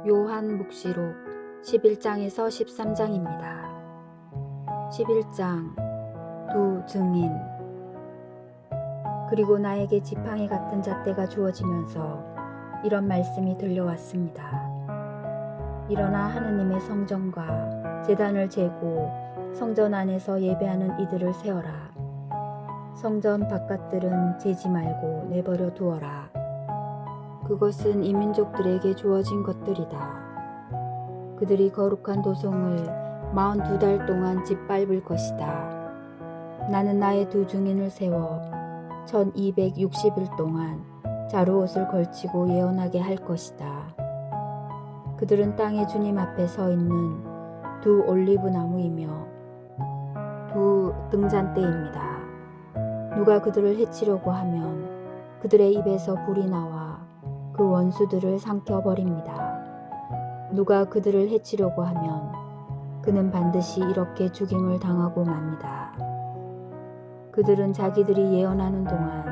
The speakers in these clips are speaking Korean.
요한묵시록 11장에서 13장입니다. 11장 두 증인. 그리고 나에게 지팡이 같은 잣대가 주어지면서 이런 말씀이 들려왔습니다. 일어나 하느님의 성전과 제단을 재고 성전 안에서 예배하는 이들을 세어라. 성전 바깥들은 재지 말고 내버려 두어라. 그것은 이민족들에게 주어진 것들이다. 그들이 거룩한 도성을 42달 동안 짓밟을 것이다. 나는 나의 두 증인을 세워 1260일 동안 자루옷을 걸치고 예언하게 할 것이다. 그들은 땅의 주님 앞에 서 있는 두 올리브 나무이며 두 등잔대입니다. 누가 그들을 해치려고 하면 그들의 입에서 불이 나와 그 원수들을 삼켜버립니다. 누가 그들을 해치려고 하면 그는 반드시 이렇게 죽임을 당하고 맙니다. 그들은 자기들이 예언하는 동안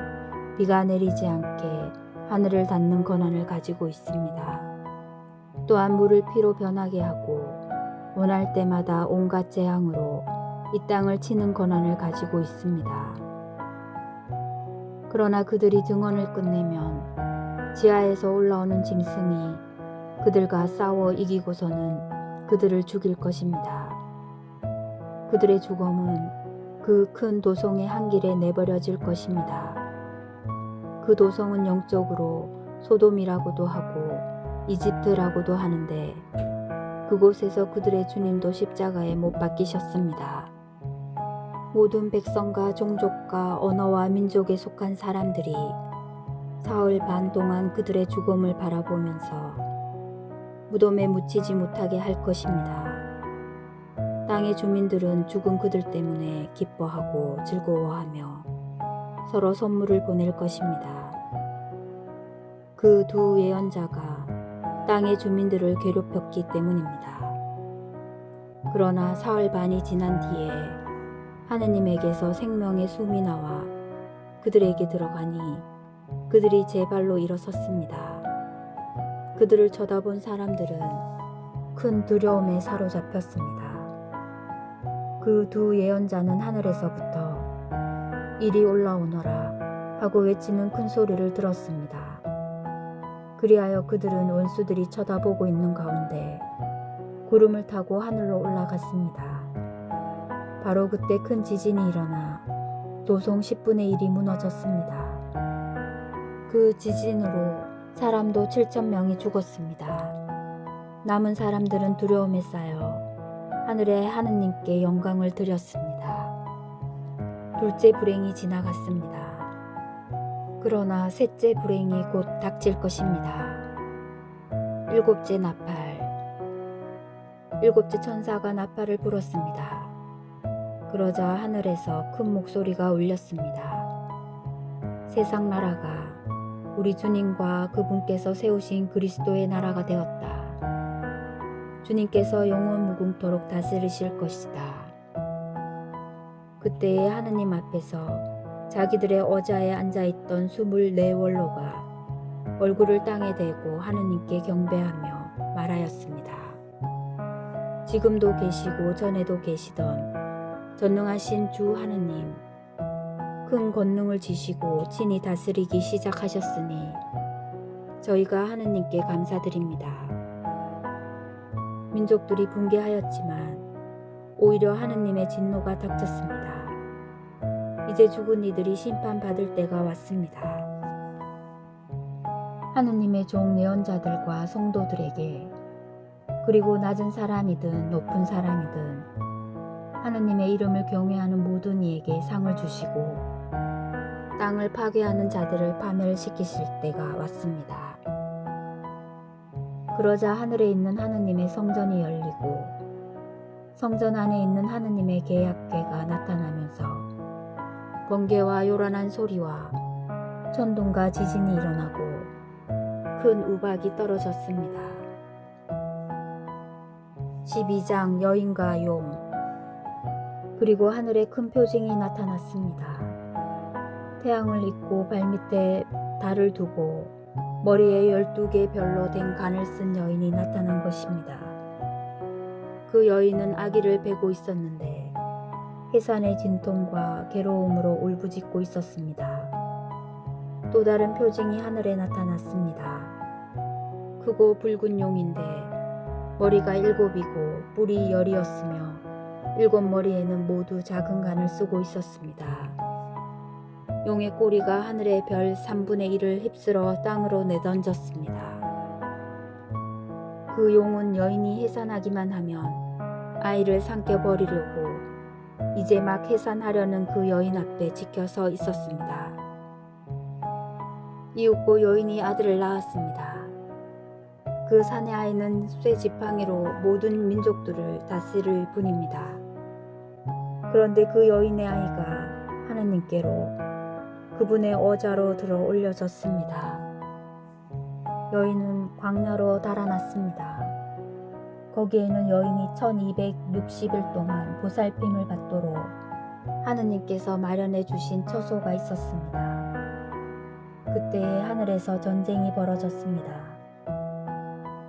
비가 내리지 않게 하늘을 닫는 권한을 가지고 있습니다. 또한 물을 피로 변하게 하고 원할 때마다 온갖 재앙으로 이 땅을 치는 권한을 가지고 있습니다. 그러나 그들이 증언을 끝내면 지하에서 올라오는 짐승이 그들과 싸워 이기고서는 그들을 죽일 것입니다. 그들의 죽음은 그 큰 도성의 한 길에 내버려질 것입니다. 그 도성은 영적으로 소돔이라고도 하고 이집트라고도 하는데 그곳에서 그들의 주님도 십자가에 못 박히셨습니다. 모든 백성과 종족과 언어와 민족에 속한 사람들이 사흘 반 동안 그들의 죽음을 바라보면서 무덤에 묻히지 못하게 할 것입니다. 땅의 주민들은 죽은 그들 때문에 기뻐하고 즐거워하며 서로 선물을 보낼 것입니다. 그 두 예언자가 땅의 주민들을 괴롭혔기 때문입니다. 그러나 사흘 반이 지난 뒤에 하느님에게서 생명의 숨이 나와 그들에게 들어가니 그들이 제 발로 일어섰습니다. 그들을 쳐다본 사람들은 큰 두려움에 사로잡혔습니다. 그 두 예언자는 하늘에서부터 이리 올라오너라 하고 외치는 큰 소리를 들었습니다. 그리하여 그들은 원수들이 쳐다보고 있는 가운데 구름을 타고 하늘로 올라갔습니다. 바로 그때 큰 지진이 일어나 도성 10분의 1이 무너졌습니다. 그 지진으로 사람도 7,000명이 죽었습니다. 남은 사람들은 두려움에 쌓여 하늘의 하느님께 영광을 드렸습니다. 둘째 불행이 지나갔습니다. 그러나 셋째 불행이 곧 닥칠 것입니다. 일곱째 나팔. 일곱째 천사가 나팔을 불었습니다. 그러자 하늘에서 큰 목소리가 울렸습니다. 세상 나라가 우리 주님과 그분께서 세우신 그리스도의 나라가 되었다. 주님께서 영원 무궁토록 다스리실 것이다. 그때에 하느님 앞에서 자기들의 어자에 앉아있던 24원로가 얼굴을 땅에 대고 하느님께 경배하며 말하였습니다. 지금도 계시고 전에도 계시던 전능하신 주 하느님, 큰 권능을 지시고 친히 다스리기 시작하셨으니 저희가 하느님께 감사드립니다. 민족들이 붕괴하였지만 오히려 하느님의 진노가 닥쳤습니다. 이제 죽은 이들이 심판받을 때가 왔습니다. 하느님의 종 예언자들과 성도들에게 그리고 낮은 사람이든 높은 사람이든 하느님의 이름을 경외하는 모든 이에게 상을 주시고 땅을 파괴하는 자들을 파멸시키실 때가 왔습니다. 그러자 하늘에 있는 하느님의 성전이 열리고 성전 안에 있는 하느님의 계약궤가 나타나면서 번개와 요란한 소리와 천둥과 지진이 일어나고 큰 우박이 떨어졌습니다. 12장 여인과 용. 그리고 하늘에 큰 표징이 나타났습니다. 태양을 잇고 발밑에 달을 두고 머리에 12개 별로 된 간을 쓴 여인이 나타난 것입니다. 그 여인은 아기를 베고 있었는데 해산의 진통과 괴로움으로 울부짖고 있었습니다. 또 다른 표징이 하늘에 나타났습니다. 크고 붉은 용인데 머리가 7이고 뿔이 10이었으며 7머리에는 모두 작은 간을 쓰고 있었습니다. 용의 꼬리가 하늘의 별 3분의 1을 휩쓸어 땅으로 내던졌습니다. 그 용은 여인이 해산하기만 하면 아이를 삼켜버리려고 이제 막 해산하려는 그 여인 앞에 지켜서 있었습니다. 이윽고 여인이 아들을 낳았습니다. 그 사내 아이는 쇠지팡이로 모든 민족들을 다스릴 분입니다. 그런데 그 여인의 아이가 하느님께로 그분의 어자로 들어 올려졌습니다. 여인은 광야로 달아났습니다. 거기에는 여인이 1260일 동안 보살핌을 받도록 하느님께서 마련해 주신 처소가 있었습니다. 그때에 하늘에서 전쟁이 벌어졌습니다.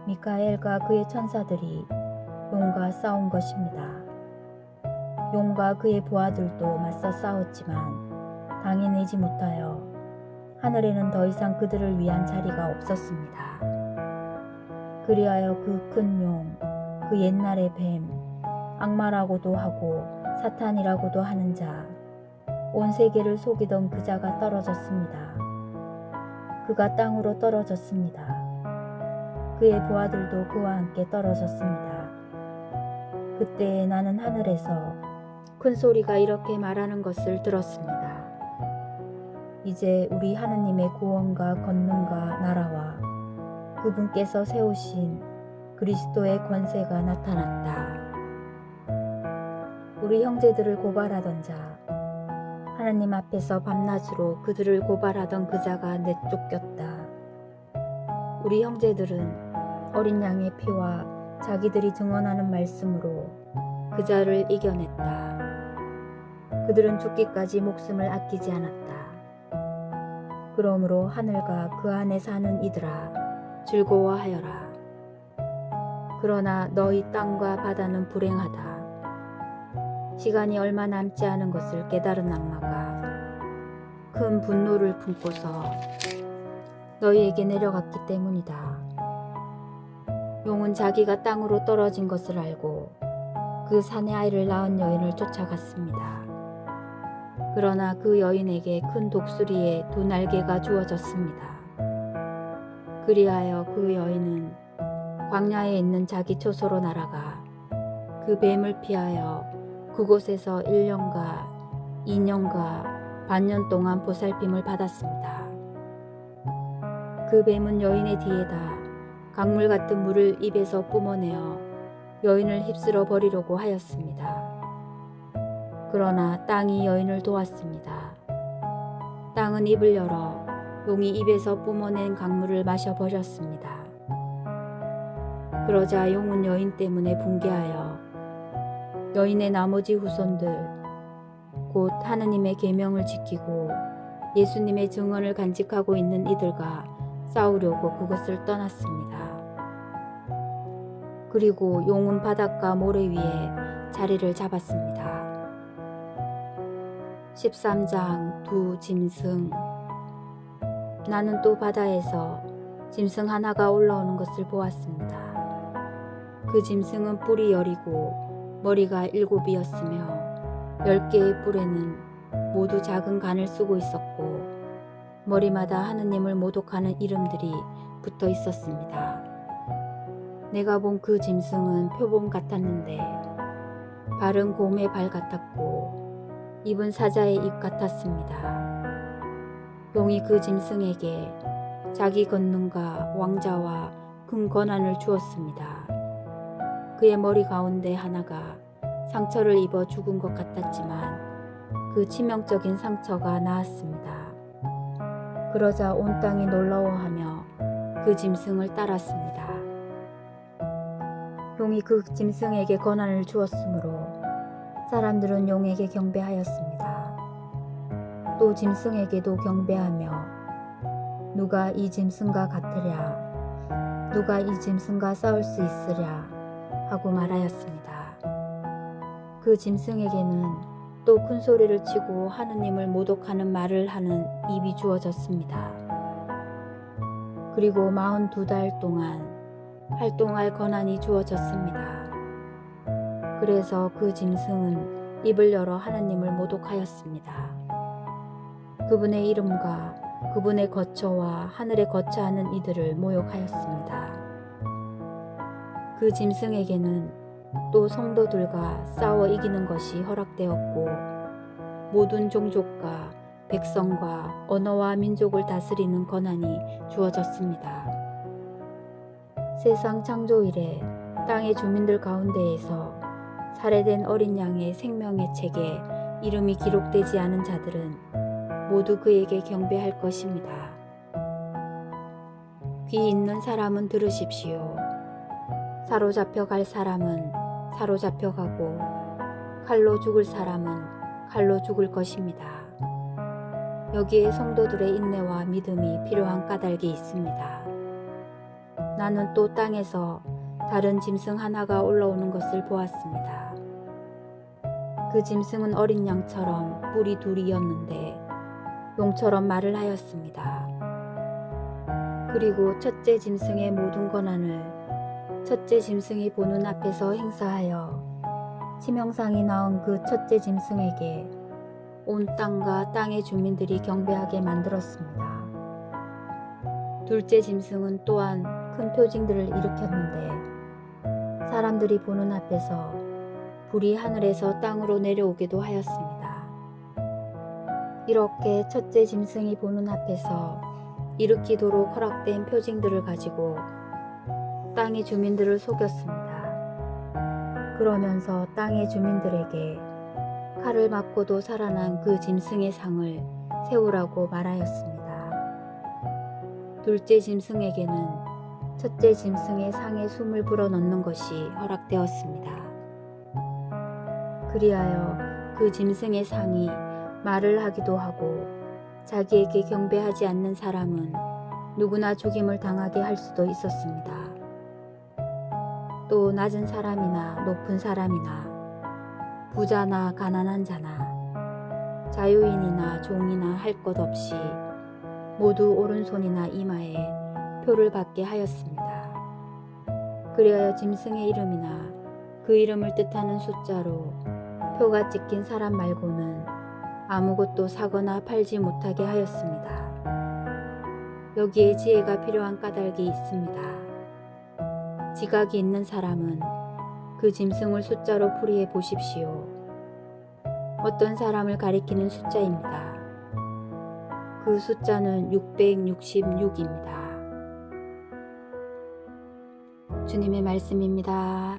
미카엘과 그의 천사들이 용과 싸운 것입니다. 용과 그의 부하들도 맞서 싸웠지만 당해내지 못하여 하늘에는 더 이상 그들을 위한 자리가 없었습니다. 그리하여 그 큰 용, 그 옛날의 뱀, 악마라고도 하고 사탄이라고도 하는 자, 온 세계를 속이던 그 자가 떨어졌습니다. 그가 땅으로 떨어졌습니다. 그의 부하들도 그와 함께 떨어졌습니다. 그때 나는 하늘에서 큰 소리가 이렇게 말하는 것을 들었습니다. 이제 우리 하느님의 구원과 권능과 나라와 그분께서 세우신 그리스도의 권세가 나타났다. 우리 형제들을 고발하던 자, 하느님 앞에서 밤낮으로 그들을 고발하던 그 자가 내쫓겼다. 우리 형제들은 어린 양의 피와 자기들이 증언하는 말씀으로 그 자를 이겨냈다. 그들은 죽기까지 목숨을 아끼지 않았다. 그러므로 하늘과 그 안에 사는 이들아 즐거워하여라. 그러나 너희 땅과 바다는 불행하다. 시간이 얼마 남지 않은 것을 깨달은 악마가 큰 분노를 품고서 너희에게 내려갔기 때문이다. 용은 자기가 땅으로 떨어진 것을 알고 그 사내 아이를 낳은 여인을 쫓아갔습니다. 그러나 그 여인에게 큰 독수리의 2날개가 주어졌습니다. 그리하여 그 여인은 광야에 있는 자기 처소로 날아가 그 뱀을 피하여 그곳에서 1년과 2년과 반년 동안 보살핌을 받았습니다. 그 뱀은 여인의 뒤에다 강물 같은 물을 입에서 뿜어내어 여인을 휩쓸어 버리려고 하였습니다. 그러나 땅이 여인을 도왔습니다. 땅은 입을 열어 용이 입에서 뿜어낸 강물을 마셔버렸습니다. 그러자 용은 여인 때문에 붕괴하여 여인의 나머지 후손들, 곧 하느님의 계명을 지키고 예수님의 증언을 간직하고 있는 이들과 싸우려고 그곳을 떠났습니다. 그리고 용은 바닷가 모래 위에 자리를 잡았습니다. 13장 두 짐승. 나는 또 바다에서 짐승 하나가 올라오는 것을 보았습니다. 그 짐승은 뿔이 10이고 머리가 7이었으며 10개의 뿔에는 모두 작은 간을 쓰고 있었고 머리마다 하느님을 모독하는 이름들이 붙어 있었습니다. 내가 본 그 짐승은 표범 같았는데 발은 곰의 발 같았고 입은 사자의 입 같았습니다. 용이 그 짐승에게 자기 권능과 왕자와 큰 권한을 주었습니다. 그의 머리 가운데 하나가 상처를 입어 죽은 것 같았지만 그 치명적인 상처가 나았습니다. 그러자 온 땅이 놀라워하며 그 짐승을 따랐습니다. 용이 그 짐승에게 권한을 주었으므로 사람들은 용에게 경배하였습니다. 또 짐승에게도 경배하며 누가 이 짐승과 같으랴? 누가 이 짐승과 싸울 수 있으랴? 하고 말하였습니다. 그 짐승에게는 또 큰 소리를 치고 하느님을 모독하는 말을 하는 입이 주어졌습니다. 그리고 42달 동안 활동할 권한이 주어졌습니다. 그래서 그 짐승은 입을 열어 하느님을 모독하였습니다. 그분의 이름과 그분의 거처와 하늘에 거처하는 이들을 모욕하였습니다. 그 짐승에게는 또 성도들과 싸워 이기는 것이 허락되었고 모든 종족과 백성과 언어와 민족을 다스리는 권한이 주어졌습니다. 세상 창조 이래 땅의 주민들 가운데에서 살해된 어린 양의 생명의 책에 이름이 기록되지 않은 자들은 모두 그에게 경배할 것입니다. 귀 있는 사람은 들으십시오. 사로잡혀 갈 사람은 사로잡혀 가고 칼로 죽을 사람은 칼로 죽을 것입니다. 여기에 성도들의 인내와 믿음이 필요한 까닭이 있습니다. 나는 또 땅에서 다른 짐승 하나가 올라오는 것을 보았습니다. 그 짐승은 어린 양처럼 뿔이 둘이었는데 용처럼 말을 하였습니다. 그리고 첫째 짐승의 모든 권한을 첫째 짐승이 보는 앞에서 행사하여 치명상이 나온 그 첫째 짐승에게 온 땅과 땅의 주민들이 경배하게 만들었습니다. 둘째 짐승은 또한 큰 표징들을 일으켰는데 사람들이 보는 앞에서 불이 하늘에서 땅으로 내려오기도 하였습니다. 이렇게 첫째 짐승이 보는 앞에서 일으키도록 허락된 표징들을 가지고 땅의 주민들을 속였습니다. 그러면서 땅의 주민들에게 칼을 맞고도 살아난 그 짐승의 상을 세우라고 말하였습니다. 둘째 짐승에게는 첫째 짐승의 상에 숨을 불어넣는 것이 허락되었습니다. 그리하여 그 짐승의 상이 말을 하기도 하고 자기에게 경배하지 않는 사람은 누구나 죽임을 당하게 할 수도 있었습니다. 또 낮은 사람이나 높은 사람이나 부자나 가난한 자나 자유인이나 종이나 할 것 없이 모두 오른손이나 이마에 표를 받게 하였습니다. 그리하여 짐승의 이름이나 그 이름을 뜻하는 숫자로 표가 찍힌 사람 말고는 아무것도 사거나 팔지 못하게 하였습니다. 여기에 지혜가 필요한 까닭이 있습니다. 지각이 있는 사람은 그 짐승을 숫자로 풀이해 보십시오. 어떤 사람을 가리키는 숫자입니다. 그 숫자는 666입니다. 주님의 말씀입니다.